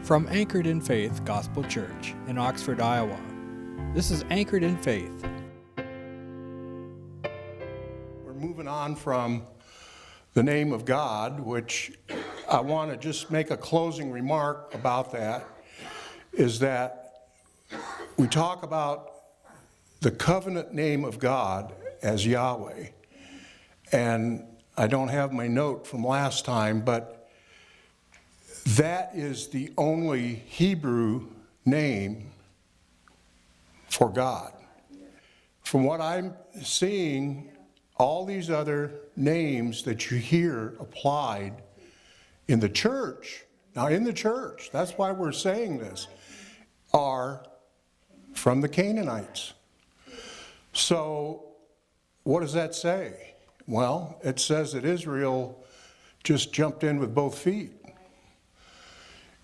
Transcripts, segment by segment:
From Anchored in Faith Gospel Church in Oxford, Iowa, this is Anchored in Faith. We're moving on from the name of God, which I want to just make a closing remark about that, is that we talk about the covenant name of God as Yahweh. And I don't have my note from last time, but that is the only Hebrew name for God. From what I'm seeing, all these other names that you hear applied in the church, now in the church, that's why we're saying this, are from the Canaanites. So what does that say? Well, it says that Israel just jumped in with both feet.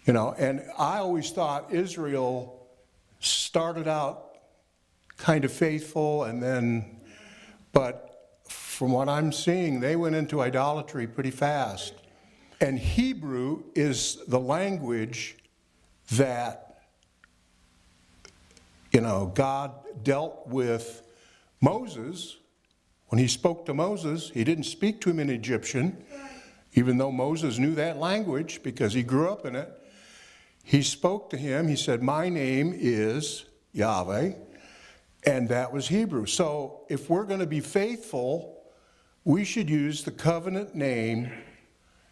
You know, and I always thought Israel started out kind of faithful but from what I'm seeing, they went into idolatry pretty fast. And Hebrew is the language that, God dealt with Moses. When he spoke to Moses, he didn't speak to him in Egyptian, even though Moses knew that language because he grew up in it. He spoke to him, he said, "My name is Yahweh," and that was Hebrew. So if we're going to be faithful, we should use the covenant name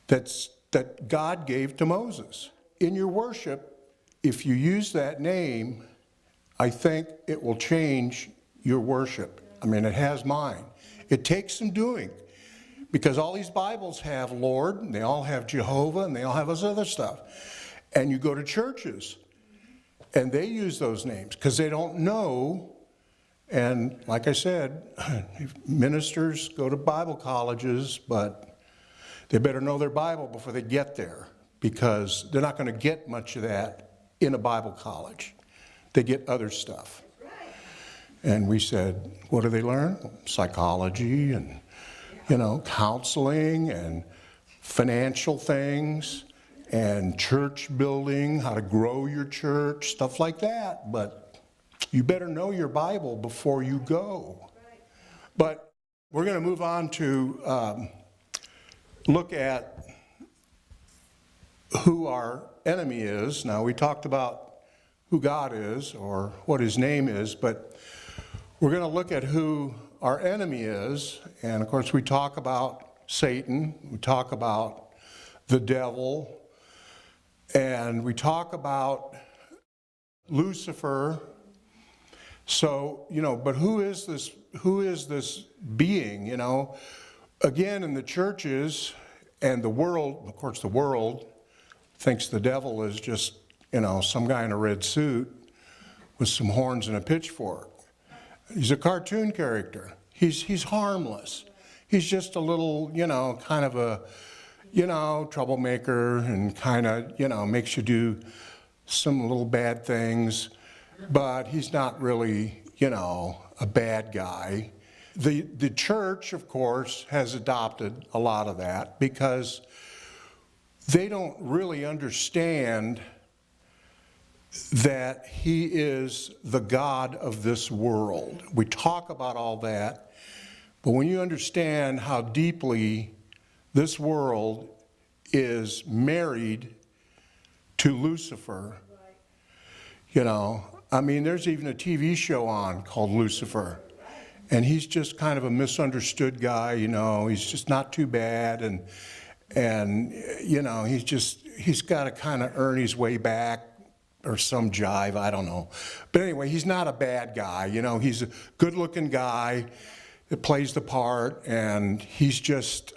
that God gave to Moses. In your worship, if you use that name, I think it will change your worship. I mean, it has mine. It takes some doing, because all these Bibles have Lord, and they all have Jehovah, and they all have this other stuff. And you go to churches, and they use those names because they don't know. And like I said, ministers go to Bible colleges, but they better know their Bible before they get there, because they're not going to get much of that in a Bible college. They get other stuff. And we said, what do they learn? Psychology and, counseling and financial things and church building, how to grow your church, stuff like that. But you better know your Bible before you go. But we're going to move on to look at who our enemy is. Now, we talked about who God is or what his name is, but we're going to look at who our enemy is. And of course, we talk about Satan, we talk about the devil, and we talk about Lucifer. So, but who is this being, Again, in the churches and the world, of course, the world thinks the devil is just, some guy in a red suit with some horns and a pitchfork. He's a cartoon character. He's harmless. He's just a little, kind of a, troublemaker, and kind of, makes you do some little bad things. But he's not really, a bad guy. The church, of course, has adopted a lot of that because they don't really understand that he is the God of this world. We talk about all that, but when you understand how deeply this world is married to Lucifer, there's even a TV show on called Lucifer, and he's just kind of a misunderstood guy, he's just not too bad, and he's got to kind of earn his way back, or some jive, I don't know. But anyway, he's not a bad guy, he's a good-looking guy that plays the part, and he's just,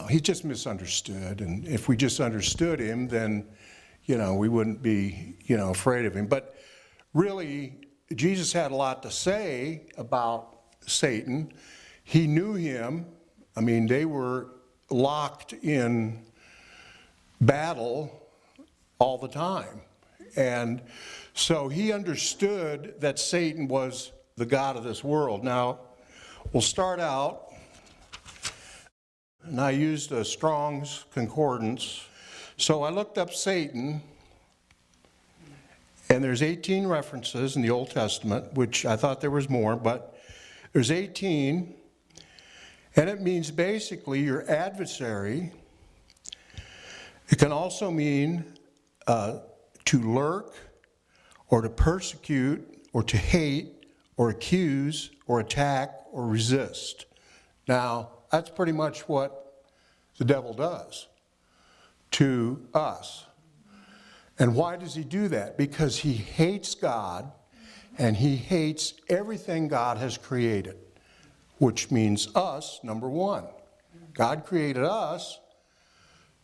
he's just misunderstood. And if we just understood him, then, we wouldn't be, afraid of him. But really, Jesus had a lot to say about Satan. He knew him. I mean, they were locked in battle all the time. And so he understood that Satan was the god of this world. Now, we'll start out, and I used a Strong's Concordance. So I looked up Satan, and there's 18 references in the Old Testament, which I thought there was more, but there's 18, and it means basically your adversary. It can also mean to lurk, or to persecute, or to hate, or accuse, or attack, or resist. Now, that's pretty much what the devil does to us. And why does he do that? Because he hates God, and he hates everything God has created, which means us, number one. God created us,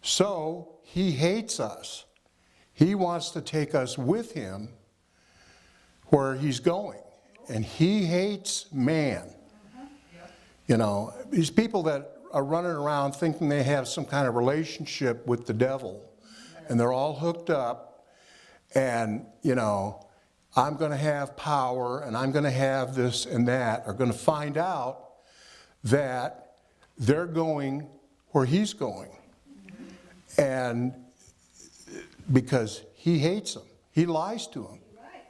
so he hates us. He wants to take us with him where he's going. And he hates man. You know, these people that are running around thinking they have some kind of relationship with the devil, and they're all hooked up, and, you know, I'm going to have power, and I'm going to have this and that, are going to find out that they're going where he's going. And because he hates them. He lies to them.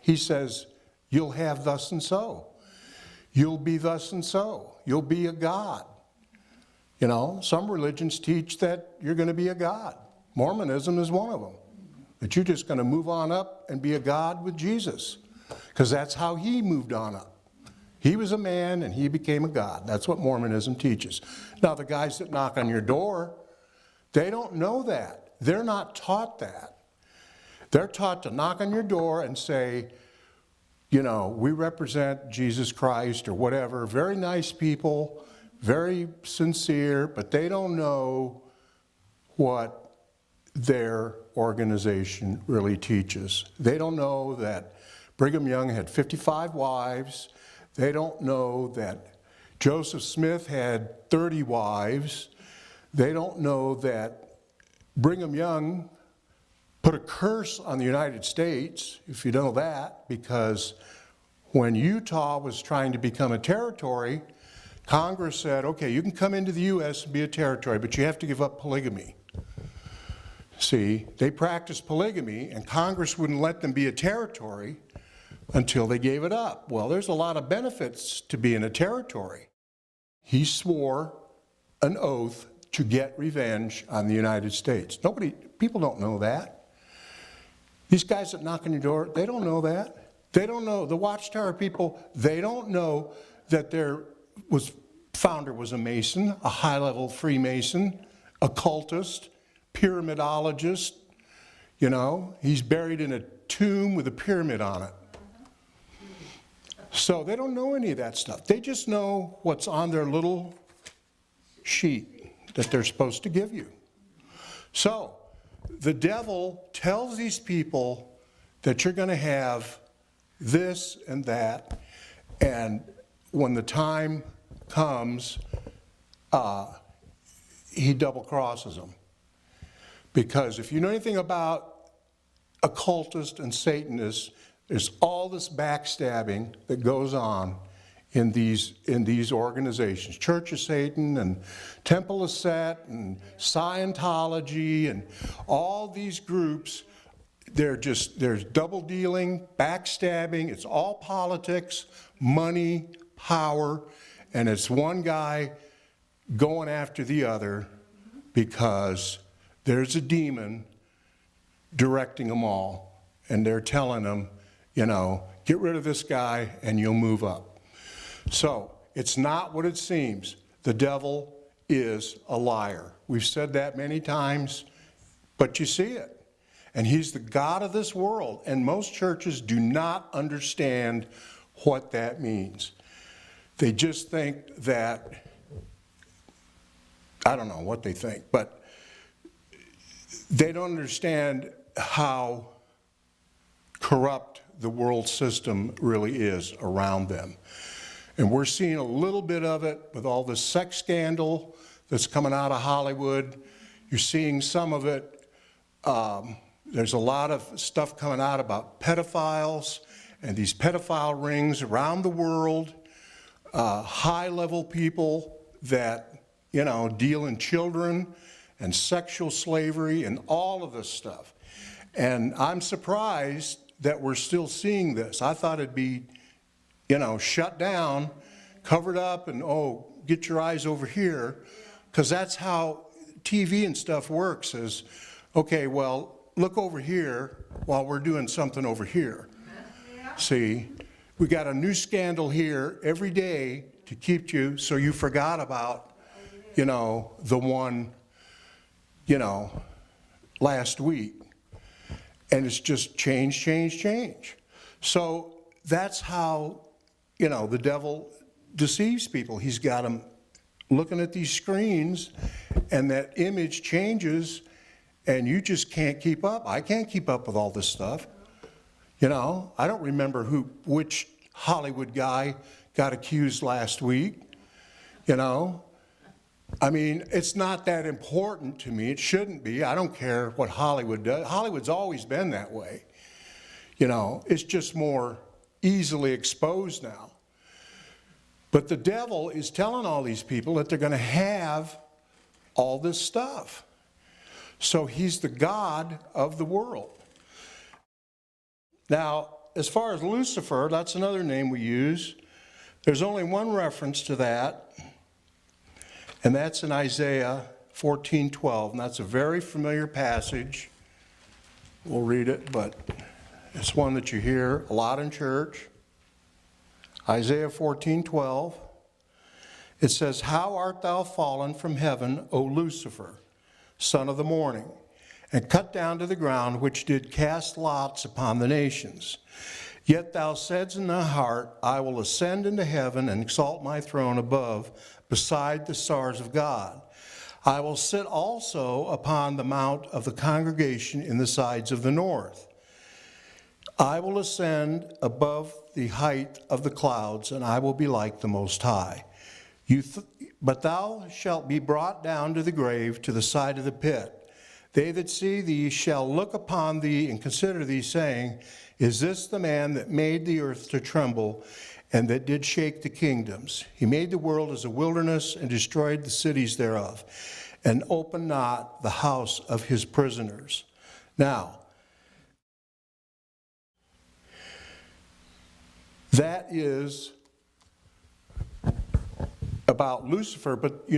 He says, you'll have thus and so. You'll be thus and so. You'll be a god. You know, some religions teach that you're going to be a god. Mormonism is one of them. That you're just going to move on up and be a god with Jesus. Because that's how he moved on up. He was a man and he became a god. That's what Mormonism teaches. Now, the guys that knock on your door, they don't know that. They're not taught that. They're taught to knock on your door and say, you know, we represent Jesus Christ or whatever. Very nice people, very sincere, but they don't know what their organization really teaches. They don't know that Brigham Young had 55 wives. They don't know that Joseph Smith had 30 wives. They don't know that Brigham Young put a curse on the United States, if you know that, because when Utah was trying to become a territory, Congress said, okay, you can come into the U.S. and be a territory, but you have to give up polygamy. See, they practiced polygamy, and Congress wouldn't let them be a territory until they gave it up. Well, there's a lot of benefits to being a territory. He swore an oath to get revenge on the United States. People don't know that. These guys that knock on your door, they don't know that. They don't know. The Watchtower people, they don't know that their founder was a Mason, a high-level Freemason, occultist, pyramidologist. You know, he's buried in a tomb with a pyramid on it. So they don't know any of that stuff. They just know what's on their little sheet that they're supposed to give you. So the devil tells these people that you're going to have this and that, and when the time comes, he double crosses them. Because if you know anything about occultists and Satanists, there's all this backstabbing that goes on in these organizations. Church of Satan and Temple of Set and Scientology and all these groups, there's double dealing, backstabbing, it's all politics, money, power, and it's one guy going after the other because there's a demon directing them all, and they're telling them, you know, get rid of this guy and you'll move up. So it's not what it seems. The devil is a liar. We've said that many times, but you see it. And he's the god of this world, and most churches do not understand what that means. They just think that, I don't know what they think, but they don't understand how corrupt the world system really is around them. And we're seeing a little bit of it with all this sex scandal that's coming out of Hollywood. You're seeing some of it. There's a lot of stuff coming out about pedophiles and these pedophile rings around the world. High-level people that, you know, deal in children and sexual slavery and all of this stuff. And I'm surprised that we're still seeing this. I thought it'd be, shut down, covered up, and get your eyes over here, because that's how TV and stuff works is, okay, well, look over here while we're doing something over here. See, we got a new scandal here every day to keep you so you forgot about, the one, last week. And it's just change. So that's how, the devil deceives people. He's got them looking at these screens, and that image changes, and you just can't keep up. I can't keep up with all this stuff. I don't remember which Hollywood guy got accused last week. I mean, it's not that important to me. It shouldn't be. I don't care what Hollywood does. Hollywood's always been that way. It's just more easily exposed now. But the devil is telling all these people that they're going to have all this stuff. So he's the god of the world. Now, as far as Lucifer, that's another name we use. There's only one reference to that, and that's in Isaiah 14:12, and that's a very familiar passage. We'll read it, but it's one that you hear a lot in church. Isaiah 14:12. It says, "How art thou fallen from heaven, O Lucifer, son of the morning, and cut down to the ground, which did cast lots upon the nations. Yet thou saidst in thy heart, I will ascend into heaven and exalt my throne above, beside the stars of God. I will sit also upon the mount of the congregation in the sides of the north. I will ascend above the height of the clouds, and I will be like the Most High. But thou shalt be brought down to the grave, to the side of the pit. They that see thee shall look upon thee and consider thee, saying, Is this the man that made the earth to tremble, and that did shake the kingdoms? He made the world as a wilderness, and destroyed the cities thereof, and opened not the house of his prisoners." Now, that is about Lucifer, but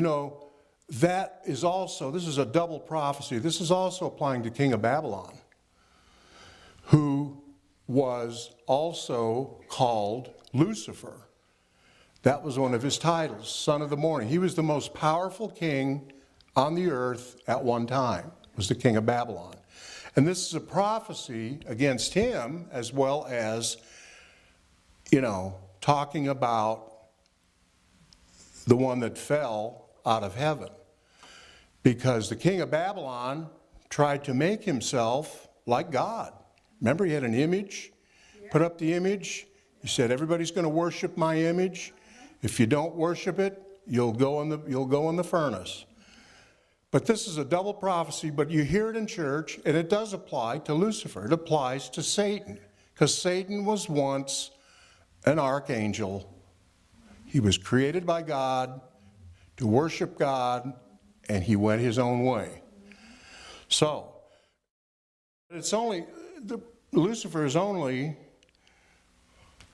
that is also, this is a double prophecy. This is also applying to King of Babylon, who was also called Lucifer. That was one of his titles, son of the morning. He was the most powerful king on the earth at one time, was the king of Babylon. And this is a prophecy against him, as well as, talking about the one that fell out of heaven. Because the king of Babylon tried to make himself like God. Remember, he had an image, put up the image. He said, everybody's going to worship my image. If you don't worship it, you'll go in the furnace. But this is a double prophecy, but you hear it in church, and it does apply to Lucifer. It applies to Satan, because Satan was once an archangel. He was created by God to worship God, and he went his own way. So, Lucifer is only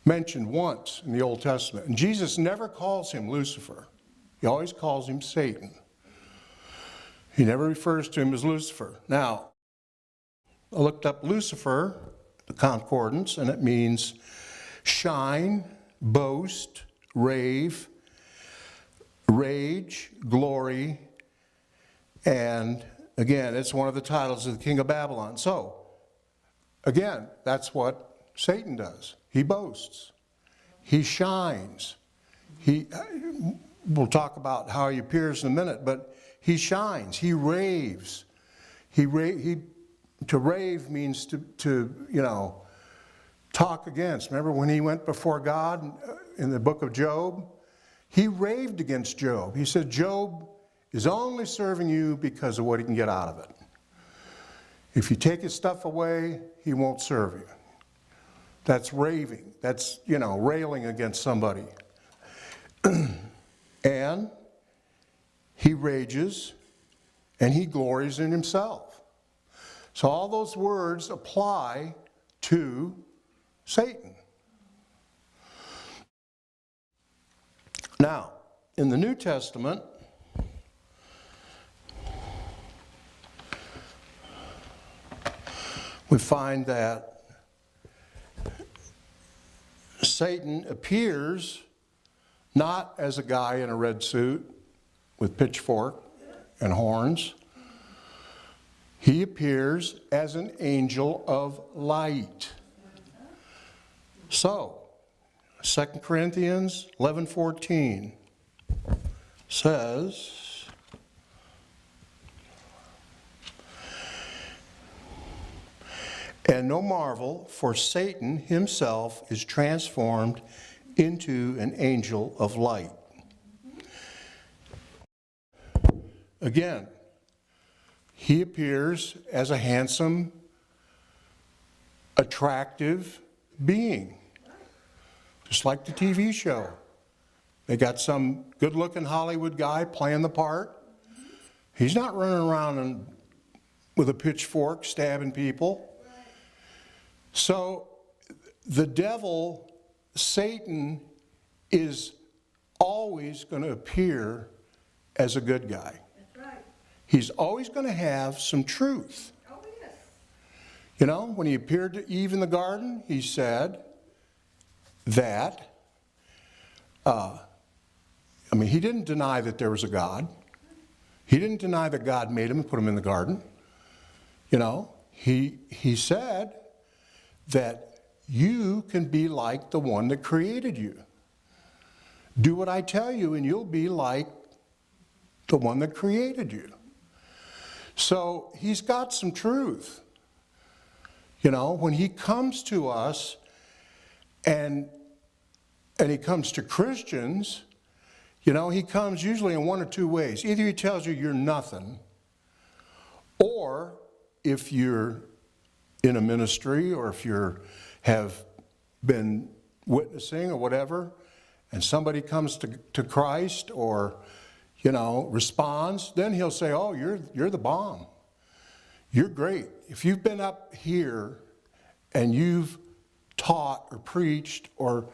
mentioned once in the Old Testament. And Jesus never calls him Lucifer. He always calls him Satan. He never refers to him as Lucifer. Now, I looked up Lucifer, the concordance, and it means shine, boast, rave, rage, glory, and again, it's one of the titles of the king of Babylon. So, again, that's what Satan does. He boasts. He shines. We'll talk about how he appears in a minute, but he shines. He raves. To rave means to talk against. Remember when he went before God in the book of Job? He raved against Job. He said, Job is only serving you because of what he can get out of it. If you take his stuff away, he won't serve you. That's raving. That's, railing against somebody. And he rages and he glories in himself. So all those words apply to Satan. Now, in the New Testament, we find that Satan appears not as a guy in a red suit with pitchfork and horns. He appears as an angel of light. So, 2 Corinthians 11:14 says, "And no marvel, for Satan himself is transformed into an angel of light." Again, he appears as a handsome, attractive being. Just like the TV show. They got some good-looking Hollywood guy playing the part. He's not running around with a pitchfork stabbing people. So the devil, Satan, is always going to appear as a good guy. That's right. He's always going to have some truth. Oh, yes. You know, when he appeared to Eve in the garden, he said that, he didn't deny that there was a God. He didn't deny that God made him and put him in the garden. You know, he said that you can be like the one that created you. Do what I tell you and you'll be like the one that created you. So he's got some truth. You know, when he comes to us and he comes to Christians, you know, he comes usually in one or two ways. Either he tells you you're nothing, or if you're in a ministry or if you have been witnessing or whatever, and somebody comes to Christ or, you know, responds, then he'll say, oh, you're the bomb. You're great. If you've been up here and you've taught or preached or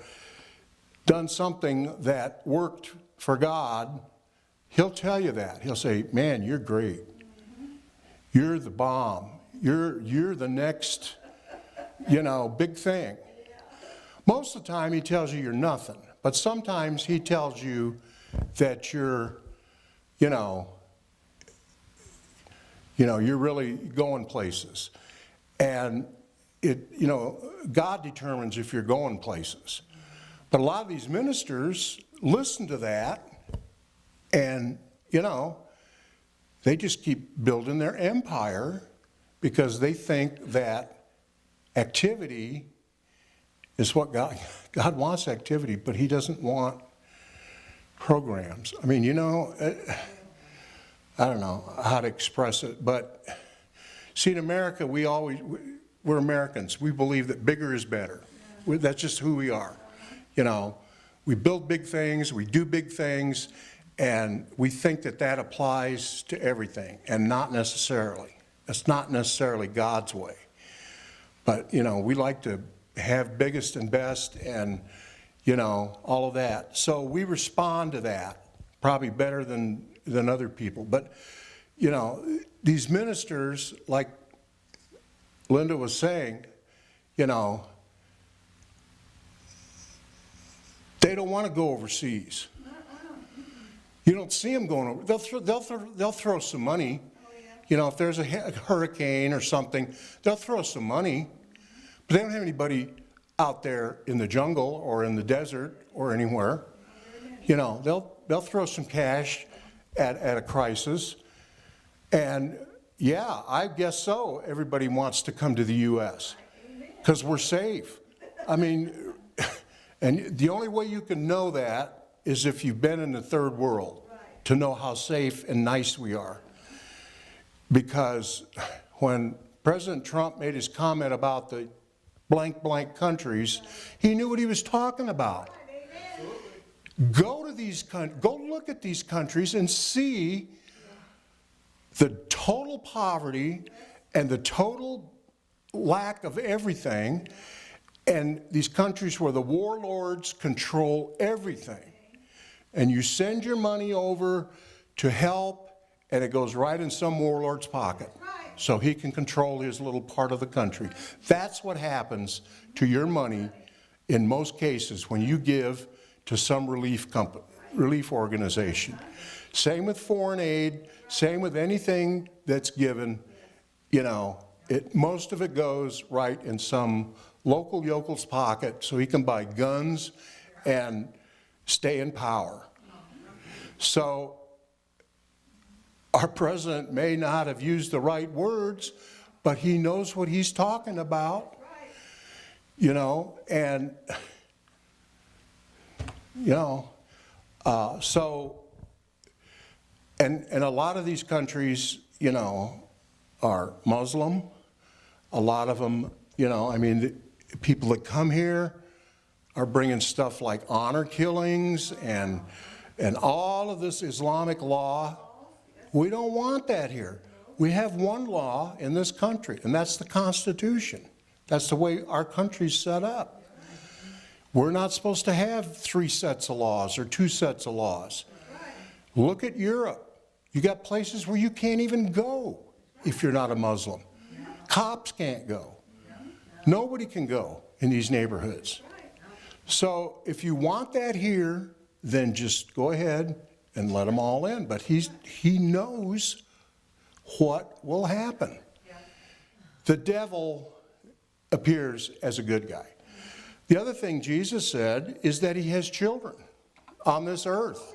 done something that worked for God, he'll tell you that. He'll say, man, you're great. You're the bomb. You're the next, you know, big thing. Most of the time he tells you you're nothing, but sometimes he tells you that you're really going places. And God determines if you're going places. But a lot of these ministers listen to that and, you know, they just keep building their empire because they think that activity is what God wants activity, but he doesn't want programs. I mean, you know, I don't know how to express it, but see, in America, we're Americans. We believe that bigger is better. That's just who we are. You know, we build big things, we do big things, and we think that that applies to everything, and not necessarily. That's not necessarily God's way. But, you know, we like to have biggest and best and, you know, all of that. So we respond to that probably better than other people. But, you know, these ministers, like Linda was saying, you know, they don't want to go overseas. You don't see them going over. They'll throw some money. You know, if there's a hurricane or something, they'll throw some money. But they don't have anybody out there in the jungle or in the desert or anywhere. You know, they'll throw some cash at a crisis. And yeah, I guess so. Everybody wants to come to the U.S. because we're safe. I mean, and the only way you can know that is if you've been in the third world to know how safe and nice we are. Because when President Trump made his comment about the blank countries, he knew what he was talking about. Go look at these countries and see the total poverty and the total lack of everything, and these countries where the warlords control everything. And you send your money over to help, and it goes right in some warlord's pocket. So he can control his little part of the country. That's what happens to your money in most cases when you give to some relief organization. Same with foreign aid, same with anything that's given, most of it goes right in some local yokel's pocket so he can buy guns and stay in power. So our president may not have used the right words, but he knows what he's talking about, and, and a lot of these countries, are Muslim. A lot of them, the people that come here are bringing stuff like honor killings and all of this Islamic law. We don't want that here. We have one law in this country, and that's the Constitution. That's the way our country's set up. We're not supposed to have 3 sets of laws or 2 sets of laws. Look at Europe. You got places where you can't even go if you're not a Muslim. Cops can't go. Nobody can go in these neighborhoods. So if you want that here, then just go ahead and let them all in. But he knows what will happen. The devil appears as a good guy. The other thing Jesus said is that he has children on this earth.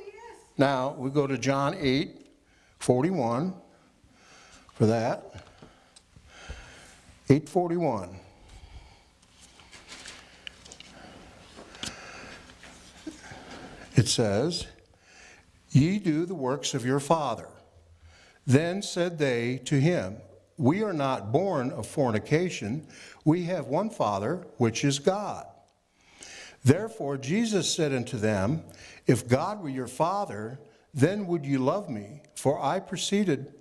Now, we go to John 8:41 for that. 8:41. It says, "Ye do the works of your father." Then said they to him, "We are not born of fornication. We have one Father, which is God." Therefore Jesus said unto them, "If God were your Father, then would you love me, for I proceeded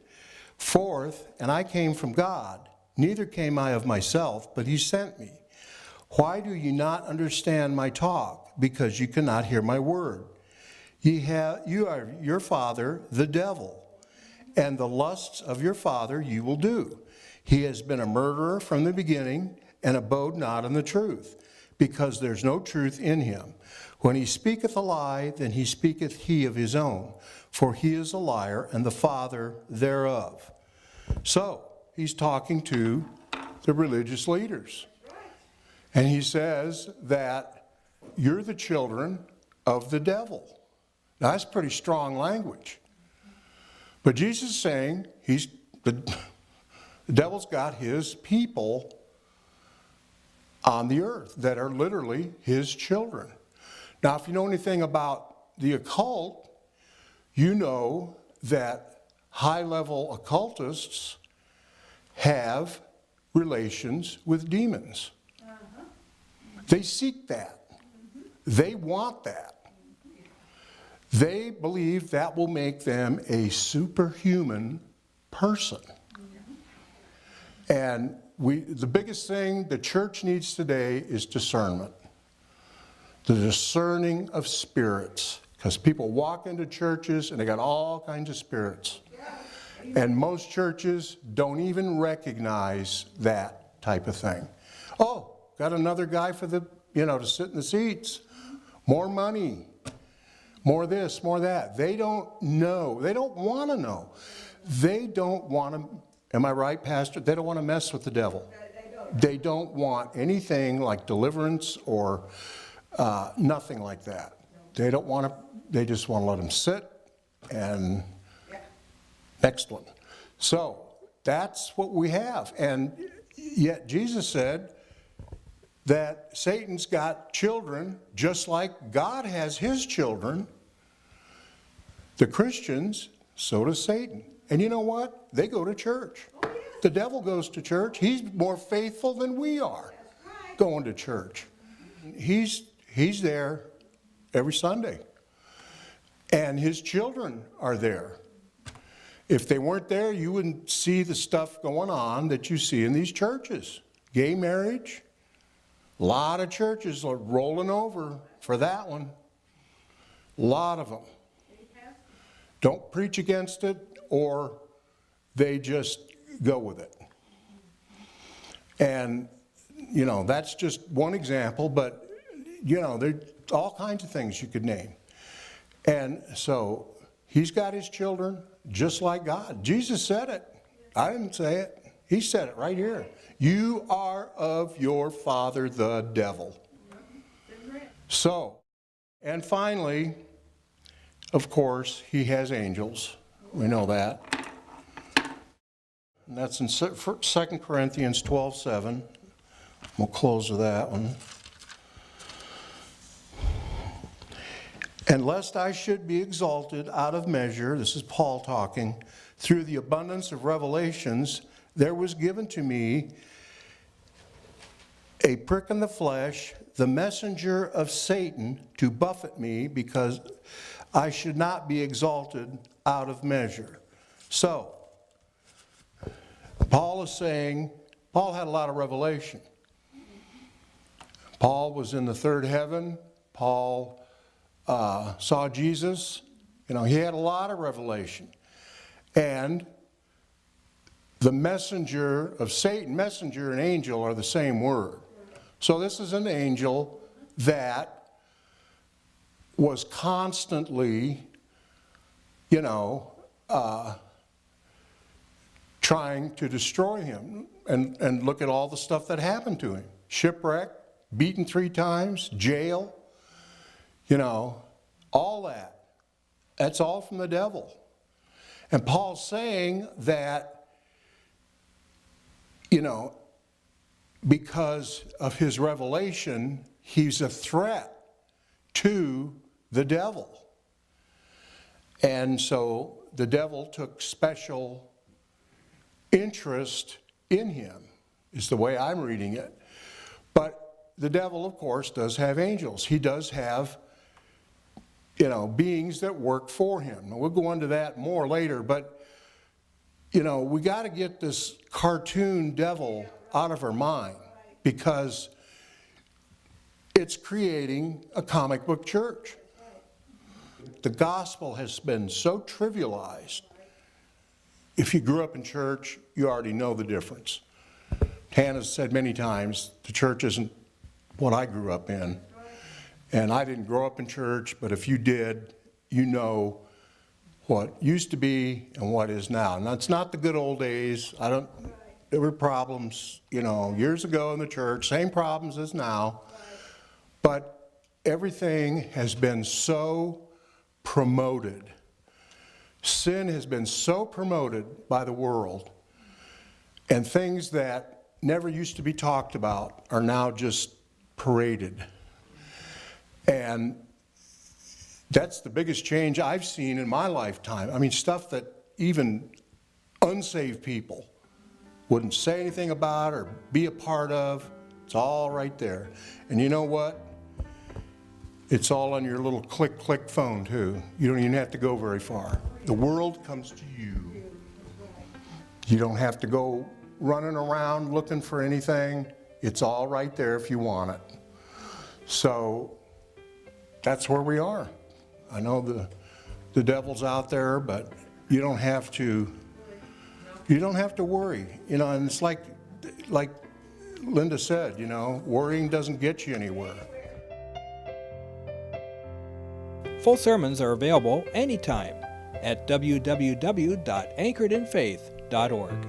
forth, and I came from God. Neither came I of myself, but he sent me. Why do you not understand my talk? Because you cannot hear my word. You are your father, the devil, and the lusts of your father you will do. He has been a murderer from the beginning, and abode not in the truth, because there's no truth in him. When he speaketh a lie, then he speaketh he of his own, for he is a liar, and the father thereof." So, he's talking to the religious leaders. And he says that you're the children of the devil. Now, that's pretty strong language. But Jesus is saying the devil's got his people on the earth that are literally his children. Now, if you know anything about the occult, you know that high-level occultists have relations with demons. They seek that. They want that. They believe that will make them a superhuman person. And the biggest thing the church needs today is discernment. The discerning of spirits. Because people walk into churches and they got all kinds of spirits. And most churches don't even recognize that type of thing. Oh, got another guy for to sit in the seats. More money. More this, more that. They don't know. They don't want to know. They don't want to, am I right, Pastor? They don't want to mess with the devil. They don't want anything like deliverance or nothing like that. They don't want to, they just want to let him sit and next one. So that's what we have. And yet Jesus said that Satan's got children just like God has his children. The Christians, so does Satan. And you know what? They go to church. The devil goes to church. He's more faithful than we are going to church. He's there every Sunday. And his children are there. If they weren't there, you wouldn't see the stuff going on that you see in these churches. Gay marriage, a lot of churches are rolling over for that one. A lot of them. Don't preach against it, or they just go with it. And, you know, that's just one example, but, you know, there's all kinds of things you could name. And so he's got his children just like God. Jesus said it. I didn't say it. He said it right here. You are of your father, the devil. So, and finally, of course, he has angels. We know that. And that's in 2 Corinthians 12:7. We'll close with that one. And lest I should be exalted out of measure, this is Paul talking, through the abundance of revelations, there was given to me a prick in the flesh, the messenger of Satan, to buffet me, because I should not be exalted out of measure. So, Paul is saying, Paul had a lot of revelation. Paul was in the third heaven. Paul saw Jesus. You know, he had a lot of revelation. And the messenger of Satan, messenger and angel are the same word. So this is an angel that was constantly, you know, trying to destroy him. And look at all the stuff that happened to him. Shipwreck, beaten 3 times, jail, you know, all that. That's all from the devil. And Paul's saying that, you know, because of his revelation, he's a threat to the devil. And so the devil took special interest in him, is the way I'm reading it. But the devil, of course, does have angels. He does have, you know, beings that work for him. And we'll go into that more later, but, you know, we got to get this cartoon devil out of our mind, because it's creating a comic book church. The gospel has been so trivialized. If you grew up in church, you already know the difference. Hannah's said many times, the church isn't what I grew up in. And I didn't grow up in church, but if you did, you know what used to be and what is now. Now, it's not the good old days. There were problems, you know, years ago in the church, same problems as now. But everything has been so promoted. Sin has been so promoted by the world, and things that never used to be talked about are now just paraded. And that's the biggest change I've seen in my lifetime. I mean, stuff that even unsaved people wouldn't say anything about or be a part of. It's all right there. And you know what? It's all on your little click phone too. You don't even have to go very far. The world comes to you. You don't have to go running around looking for anything. It's all right there if you want it. So that's where we are. I know the devil's out there, but you don't have to worry. You know, and it's like Linda said, you know, worrying doesn't get you anywhere. Full sermons are available anytime at www.anchoredinfaith.org.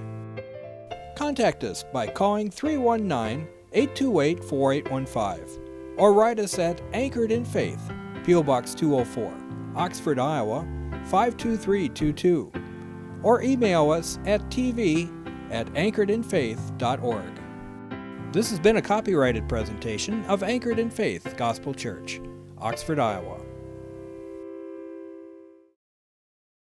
Contact us by calling 319-828-4815 or write us at Anchored in Faith, P.O. Box 204, Oxford, Iowa 52322, or email us at tv@anchoredinfaith.org. This has been a copyrighted presentation of Anchored in Faith Gospel Church, Oxford, Iowa.